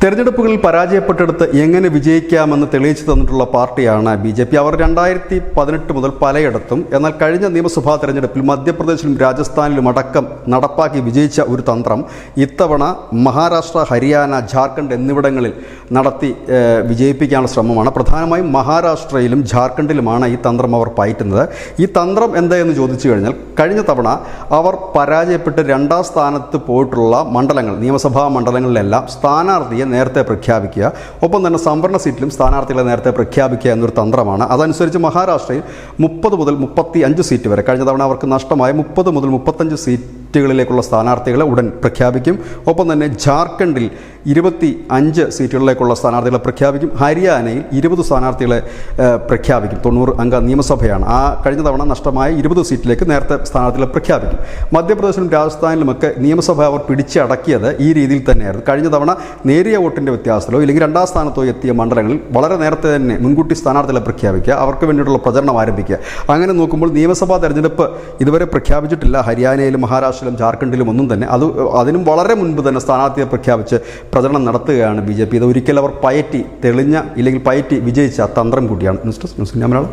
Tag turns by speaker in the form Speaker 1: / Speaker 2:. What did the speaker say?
Speaker 1: തെരഞ്ഞെടുപ്പുകളിൽ പരാജയപ്പെട്ടെടുത്ത് എങ്ങനെ വിജയിക്കാമെന്ന് തെളിയിച്ചു തന്നിട്ടുള്ള പാർട്ടിയാണ് ബി.ജെ.പി. അവർ 2018 മുതൽ പലയിടത്തും, എന്നാൽ കഴിഞ്ഞ നിയമസഭാ തെരഞ്ഞെടുപ്പിൽ മധ്യപ്രദേശിലും രാജസ്ഥാനിലും അടക്കം നടപ്പാക്കി വിജയിച്ച ഒരു തന്ത്രം ഇത്തവണ മഹാരാഷ്ട്ര, ഹരിയാന, ജാർഖണ്ഡ് എന്നിവിടങ്ങളിൽ നടത്തി വിജയിപ്പിക്കാനുള്ള ശ്രമമാണ്. പ്രധാനമായും മഹാരാഷ്ട്രയിലും ജാർഖണ്ഡിലുമാണ് ഈ തന്ത്രം അവർ പയറ്റുന്നത്. ഈ തന്ത്രം എന്തായെന്ന് ചോദിച്ചു കഴിഞ്ഞാൽ, കഴിഞ്ഞ തവണ അവർ പരാജയപ്പെട്ട് 2ാം സ്ഥാനത്ത് പോയിട്ടുള്ള മണ്ഡലങ്ങൾ, നിയമസഭാ മണ്ഡലങ്ങളിലെല്ലാം സ്ഥാനാർത്ഥിയെ നേരത്തെ പ്രഖ്യാപിക്കുക, ഒപ്പം തന്നെ സംവരണ സീറ്റിലും സ്ഥാനാർത്ഥികളെ നേരത്തെ പ്രഖ്യാപിക്കുക എന്നൊരു തന്ത്രമാണ്. അതനുസരിച്ച് മഹാരാഷ്ട്രയിൽ 30 മുതൽ 35 സീറ്റ് വരെ, കഴിഞ്ഞ തവണ അവർക്ക് നഷ്ടമായ 30 മുതൽ 35 സീറ്റുകളിലേക്കുള്ള സ്ഥാനാർത്ഥികളെ ഉടൻ പ്രഖ്യാപിക്കും. ഒപ്പം തന്നെ ജാർഖണ്ഡിൽ 25 സീറ്റുകളിലേക്കുള്ള സ്ഥാനാർത്ഥികളെ പ്രഖ്യാപിക്കും. ഹരിയാനയിൽ 20 സ്ഥാനാർത്ഥികളെ പ്രഖ്യാപിക്കും. 90 അംഗ നിയമസഭയാണ്. ആ കഴിഞ്ഞ തവണ നഷ്ടമായ 20 സീറ്റിലേക്ക് നേരത്തെ സ്ഥാനാർത്ഥികളെ പ്രഖ്യാപിക്കും. മധ്യപ്രദേശിലും രാജസ്ഥാനിലുമൊക്കെ നിയമസഭ അവർ പിടിച്ചടക്കിയത് ഈ രീതിയിൽ തന്നെയായിരുന്നു. കഴിഞ്ഞ തവണ നേരിയ വോട്ടിൻ്റെ വ്യത്യാസത്തിലോ ഇല്ലെങ്കിൽ 2ാം സ്ഥാനത്തോ എത്തിയ മണ്ഡലങ്ങളിൽ വളരെ നേരത്തെ തന്നെ മുൻകൂട്ടി സ്ഥാനാർത്ഥികളെ പ്രഖ്യാപിക്കുക, അവർക്ക് വേണ്ടിയിട്ടുള്ള പ്രചരണം ആരംഭിക്കുക. അങ്ങനെ നോക്കുമ്പോൾ നിയമസഭാ തെരഞ്ഞെടുപ്പ് ഇതുവരെ പ്രഖ്യാപിച്ചിട്ടില്ല ഹരിയാനയിലും മഹാരാഷ്ട്രയിലും ജാർഖണ്ഡിലും ഒന്നും തന്നെ. അതിനും വളരെ മുൻപ് തന്നെ സ്ഥാനാർത്ഥിയെ പ്രഖ്യാപിച്ച് പ്രചരണം നടത്തുകയാണ് ബി.ജെ.പി. ഇത് ഒരിക്കൽ അവർ പയറ്റി തെളിഞ്ഞ ഇല്ലെങ്കിൽ പയറ്റി വിജയിച്ച തന്ത്രം കൂടിയാണ്. News desk news India Malayalam.